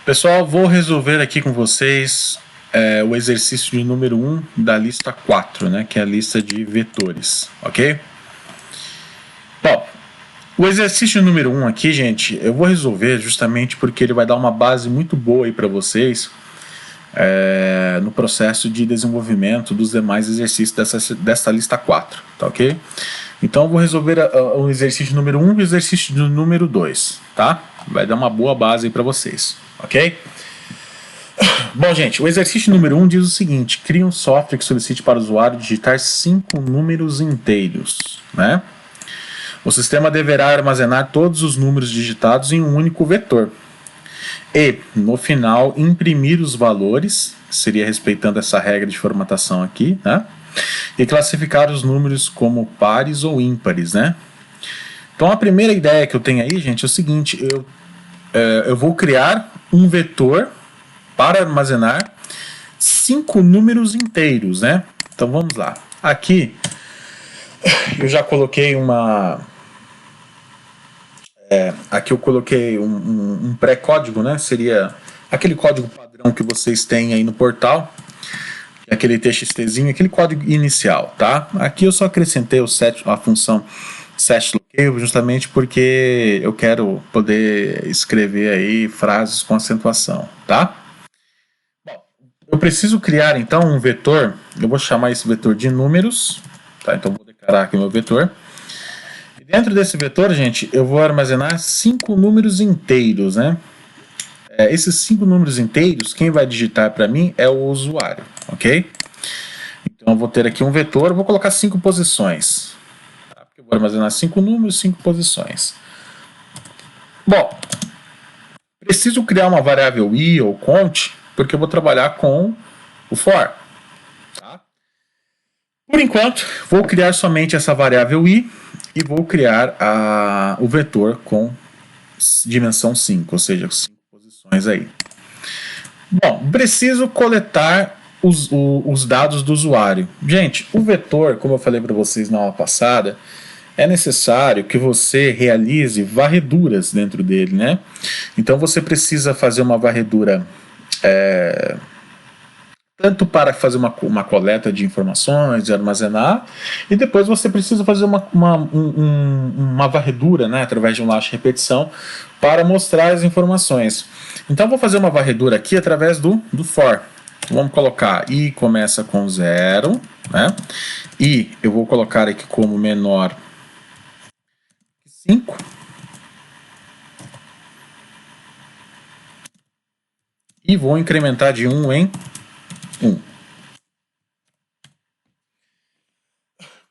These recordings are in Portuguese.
Pessoal, vou resolver aqui com vocês o exercício de número 1 da lista 4, né, que é a lista de vetores, ok? Bom, o exercício número 1 aqui, gente, eu vou resolver justamente porque ele vai dar uma base muito boa aí para vocês no processo de desenvolvimento dos demais exercícios dessa lista 4, tá ok? Então eu vou resolver o exercício número 1 e o exercício número 2, tá? Vai dar uma boa base aí para vocês, ok? Bom, gente, o exercício número 1 diz o seguinte: crie um software que solicite para o usuário digitar 5 números inteiros, né? O sistema deverá armazenar todos os números digitados em um único vetor. E, no final, imprimir os valores, seria respeitando essa regra de formatação aqui, né? E classificar os números como pares ou ímpares, né? Então a primeira ideia que eu tenho aí, gente, é o seguinte: eu vou criar um vetor para armazenar 5 números inteiros, né? Então vamos lá. Aqui eu já coloquei aqui eu coloquei um pré-código, né? Seria aquele código padrão que vocês têm aí no portal, aquele txtzinho, aquele código inicial, tá? Aqui eu só acrescentei a função setLocale justamente porque eu quero poder escrever aí frases com acentuação, tá? Bom, eu preciso criar então um vetor, eu vou chamar esse vetor de números, tá? Então vou declarar aqui meu vetor. E dentro desse vetor, gente, eu vou armazenar 5 números inteiros, né? Esses 5 números inteiros, quem vai digitar para mim é o usuário, ok? Então eu vou ter aqui um vetor, eu vou colocar 5 posições. Tá? Porque eu vou armazenar 5 números, 5 posições. Bom, preciso criar uma variável i ou count, porque eu vou trabalhar com o for. Tá? Por enquanto, vou criar somente essa variável i e vou criar o vetor com dimensão 5, ou seja, 5 posições aí. Bom, preciso coletar os dados do usuário. Gente, o vetor, como eu falei para vocês na aula passada, é necessário que você realize varreduras dentro dele, né? Então você precisa fazer uma varredura tanto para fazer uma coleta de informações, de armazenar, e depois você precisa fazer uma varredura, né, através de um laço de repetição, para mostrar as informações. Então vou fazer uma varredura aqui através do for. Vamos colocar i começa com 0, né? I eu vou colocar aqui como menor que 5. E vou incrementar de 1 em 1. O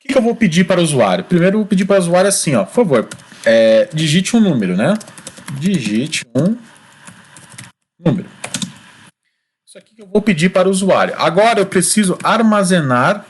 que eu vou pedir para o usuário? Primeiro eu vou pedir para o usuário assim, ó, por favor, digite um número, né? Digite um número. Isso aqui que eu vou pedir para o usuário. Agora eu preciso armazenar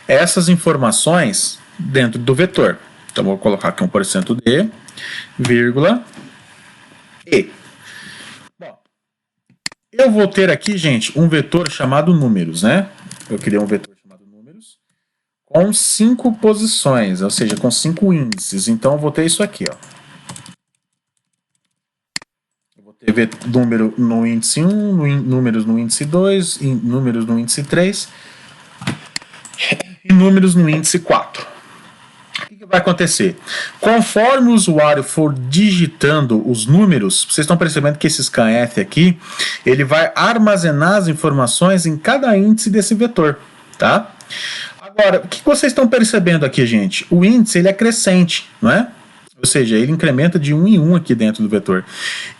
essas informações dentro do vetor. Então vou colocar aqui 1%d, vírgula, e. Bom, eu vou ter aqui, gente, um vetor chamado números, né? Eu criei um vetor chamado números com 5 posições, ou seja, com 5 índices. Então eu vou ter isso aqui, ó. Ver número no índice 1, números no índice 2, números no índice 3 e números no índice 4. O que vai acontecer? Conforme o usuário for digitando os números, vocês estão percebendo que esse scanf aqui, ele vai armazenar as informações em cada índice desse vetor, tá? Agora, o que vocês estão percebendo aqui, gente? O índice ele é crescente, não é? Ou seja, ele incrementa de 1 em 1 aqui dentro do vetor.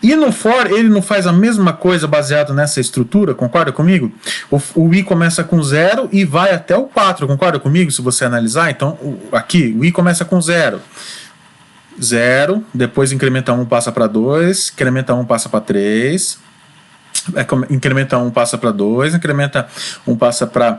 E no for, ele não faz a mesma coisa baseado nessa estrutura, concorda comigo? O i começa com 0 e vai até o 4, concorda comigo? Se você analisar, então, aqui, o i começa com 0. 0, depois incrementa 1, passa para 2, incrementa 1, passa para 3, incrementa 1, passa para 2, incrementa 1, passa para...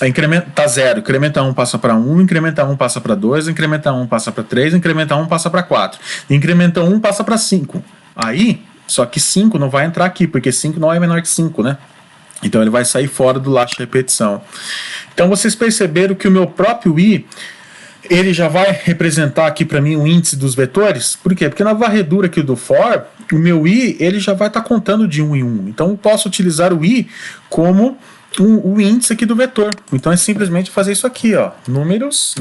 incrementa 0, incrementa 1, passa para 1, incrementa 1, passa para 2, incrementa 1, passa para 3, incrementa 1, passa para 4, incrementa 1, passa para 5. Aí, só que 5 não vai entrar aqui, porque 5 não é menor que 5, né? Então ele vai sair fora do laço de repetição. Então vocês perceberam que o meu próprio i, ele já vai representar aqui para mim o índice dos vetores. Por quê? Porque na varredura aqui do for, o meu i ele já vai estar contando de 1 em 1. Então eu posso utilizar o i como o índice aqui do vetor. Então é simplesmente fazer isso aqui, ó, números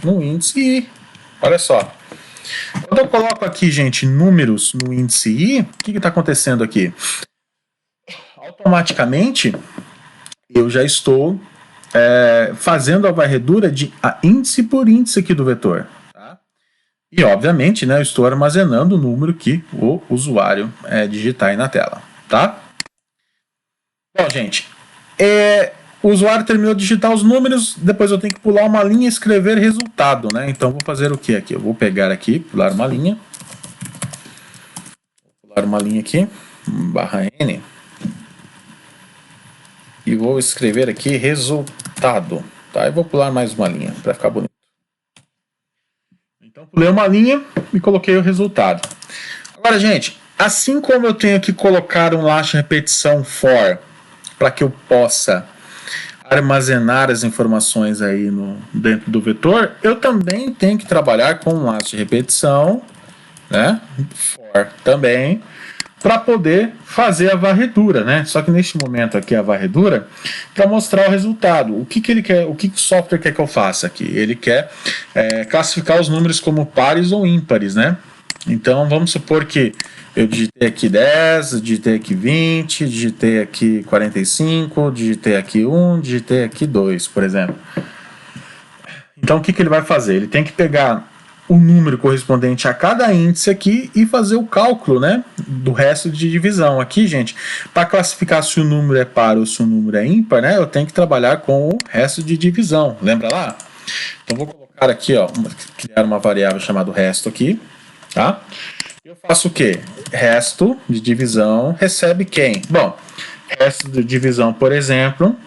no índice i. Olha só. Quando eu coloco aqui, gente, números no índice i, o que está acontecendo aqui? Automaticamente eu já estou fazendo a varredura de índice por índice aqui do vetor. Tá? E, obviamente, né, eu estou armazenando o número que o usuário digitar aí na tela. Tá? Bom, gente, o usuário terminou de digitar os números, depois eu tenho que pular uma linha e escrever resultado. Né? Então, vou fazer o que aqui? Eu vou pegar aqui, pular uma linha. Vou pular uma linha aqui, barra N. E vou escrever aqui resultado. Tá? Eu vou pular mais uma linha para ficar bonito. Então, pulei uma linha e coloquei o resultado. Agora, gente, assim como eu tenho que colocar um laço repetição for para que eu possa armazenar as informações aí dentro do vetor, eu também tenho que trabalhar com um laço de repetição, né? For também, para poder fazer a varredura, né? Só que neste momento aqui a varredura para mostrar o resultado. O que ele quer? O que o software quer que eu faça aqui? Ele quer classificar os números como pares ou ímpares, né? Então vamos supor que eu digitei aqui 10, digitei aqui 20, digitei aqui 45, digitei aqui 1, digitei aqui 2, por exemplo. Então o que ele vai fazer? Ele tem que pegar o número correspondente a cada índice aqui e fazer o cálculo, né, do resto de divisão. Aqui, gente, para classificar se o número é par ou se o número é ímpar, né, eu tenho que trabalhar com o resto de divisão. Lembra lá? Então vou colocar aqui, ó, criar uma variável chamada resto aqui, tá? Eu faço o quê? Resto de divisão recebe quem? Bom, resto de divisão, por exemplo,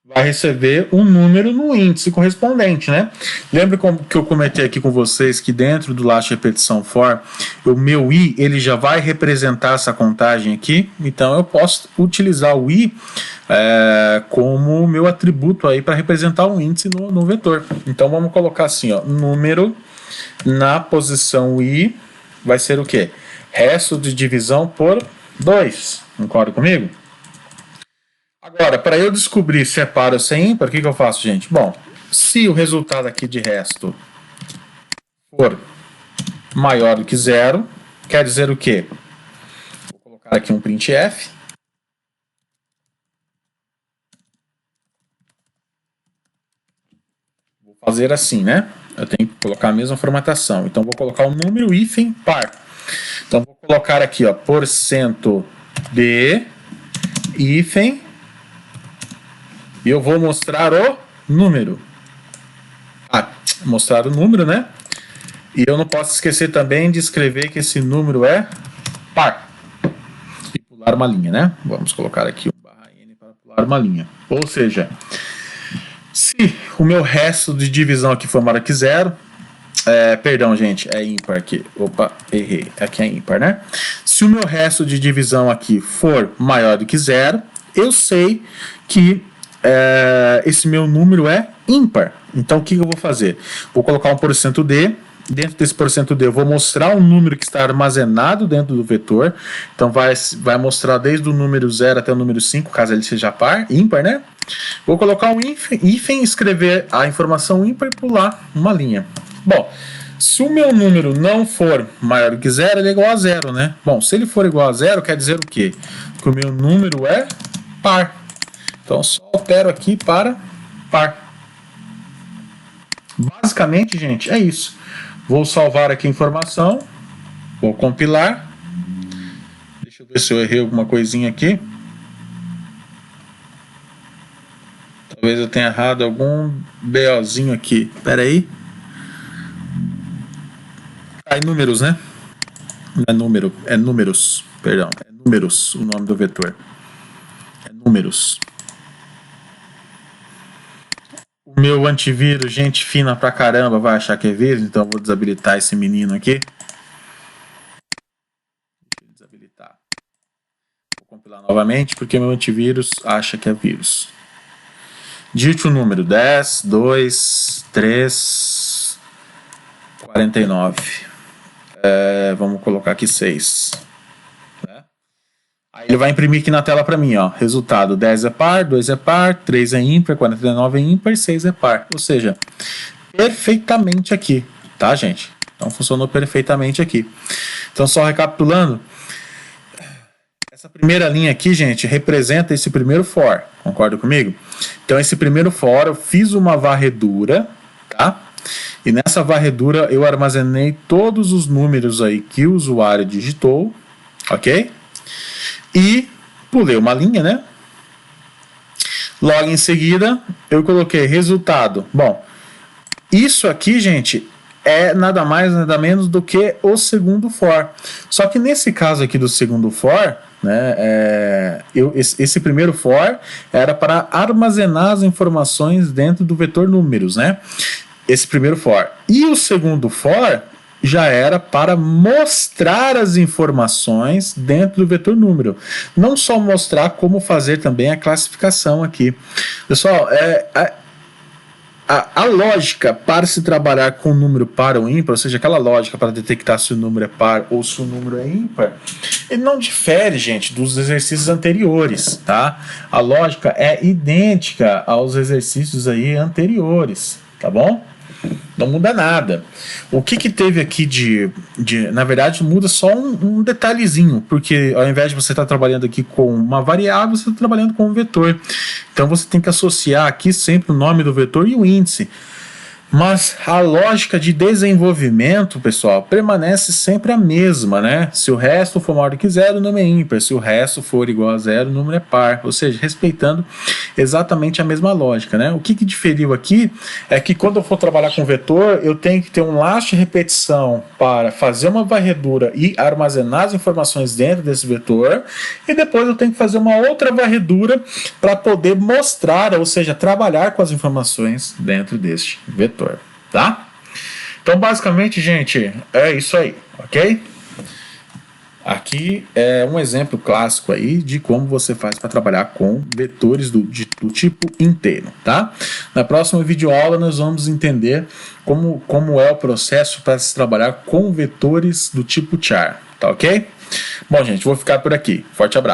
vai receber um número no índice correspondente, né? Lembra que eu comentei aqui com vocês que dentro do laço de repetição for, o meu i ele já vai representar essa contagem aqui, então eu posso utilizar o i como meu atributo aí para representar um índice no vetor. Então vamos colocar assim, ó, número na posição i vai ser o quê? Resto de divisão por 2. Concorda comigo? Agora, para eu descobrir se é par ou se é ímpar, o que eu faço, gente? Bom, se o resultado aqui de resto for maior do que 0, quer dizer o quê? Vou colocar aqui um printf. Vou fazer assim, né? Eu tenho que colocar a mesma formatação. Então, vou colocar o número hífen par. Então, vou colocar aqui, ó, % de hífen. E eu vou mostrar o número. Mostrar o número, né? E eu não posso esquecer também de escrever que esse número é par. E pular uma linha, né? Vamos colocar aqui um barra N para pular uma linha. Ou seja, se o meu resto de divisão aqui for maior que 0, perdão, gente, é ímpar aqui. Opa, errei. Aqui é ímpar, né? Se o meu resto de divisão aqui for maior do que 0, eu sei que esse meu número é ímpar. Então o que eu vou fazer? Vou colocar um %d. Dentro desse %d eu vou mostrar um número que está armazenado dentro do vetor. Então vai mostrar desde o número 0 até o número 5, caso ele seja ímpar, né? Vou colocar um hífen, escrever a informação ímpar e pular uma linha. Bom, se o meu número não for maior do que 0, ele é igual a 0, né? Bom, se ele for igual a 0, quer dizer o quê? Que o meu número é par. Então, só altero aqui para par. Basicamente, gente, é isso. Vou salvar aqui a informação. Vou compilar. Deixa eu ver se eu errei alguma coisinha aqui. Talvez eu tenha errado algum BOzinho aqui. Espera aí. É números, né? Não é número, é números. Perdão, é números o nome do vetor. É números. O meu antivírus, gente fina pra caramba, vai achar que é vírus, então eu vou desabilitar esse menino aqui. Deixa eu desabilitar. Vou compilar novamente, porque meu antivírus acha que é vírus. Digite o número 10, 2, 3, 49. vamos colocar aqui 6. Né? Aí ele vai imprimir aqui na tela para mim, ó, resultado 10 é par, 2 é par, 3 é ímpar, 49 é ímpar e 6 é par. Ou seja, perfeitamente aqui, tá, gente? Então funcionou perfeitamente aqui. Então só recapitulando, essa primeira linha aqui, gente, representa esse primeiro for, concorda comigo? Então esse primeiro for eu fiz uma varredura, tá? E nessa varredura eu armazenei todos os números aí que o usuário digitou, ok? E pulei uma linha, né? Logo em seguida eu coloquei resultado. Bom, isso aqui, gente, é nada mais, nada menos do que o segundo for. Só que nesse caso aqui do segundo for, né, esse primeiro for era para armazenar as informações dentro do vetor números, né? Esse primeiro for. E o segundo for já era para mostrar as informações dentro do vetor número. Não só mostrar, como fazer também a classificação aqui. Pessoal, a lógica para se trabalhar com o número par ou ímpar, ou seja, aquela lógica para detectar se o número é par ou se o número é ímpar, ele não difere, gente, dos exercícios anteriores, tá? A lógica é idêntica aos exercícios aí anteriores, tá bom? Não muda nada. O que teve aqui na verdade, muda só um detalhezinho, porque ao invés de você estar trabalhando aqui com uma variável, você está trabalhando com um vetor. Então você tem que associar aqui sempre o nome do vetor e o índice. Mas a lógica de desenvolvimento, pessoal, permanece sempre a mesma, né? Se o resto for maior do que zero, o número é ímpar. Se o resto for igual a zero, o número é par. Ou seja, respeitando exatamente a mesma lógica, né? O que diferiu aqui é que quando eu for trabalhar com vetor, eu tenho que ter um laço de repetição para fazer uma varredura e armazenar as informações dentro desse vetor. E depois eu tenho que fazer uma outra varredura para poder mostrar, ou seja, trabalhar com as informações dentro deste vetor. Tá? Então basicamente, gente, é isso aí, ok? Aqui é um exemplo clássico aí de como você faz para trabalhar com vetores do tipo inteiro, tá? Na próxima videoaula nós vamos entender como é o processo para se trabalhar com vetores do tipo char, tá ok? Bom, gente, vou ficar por aqui. Forte abraço.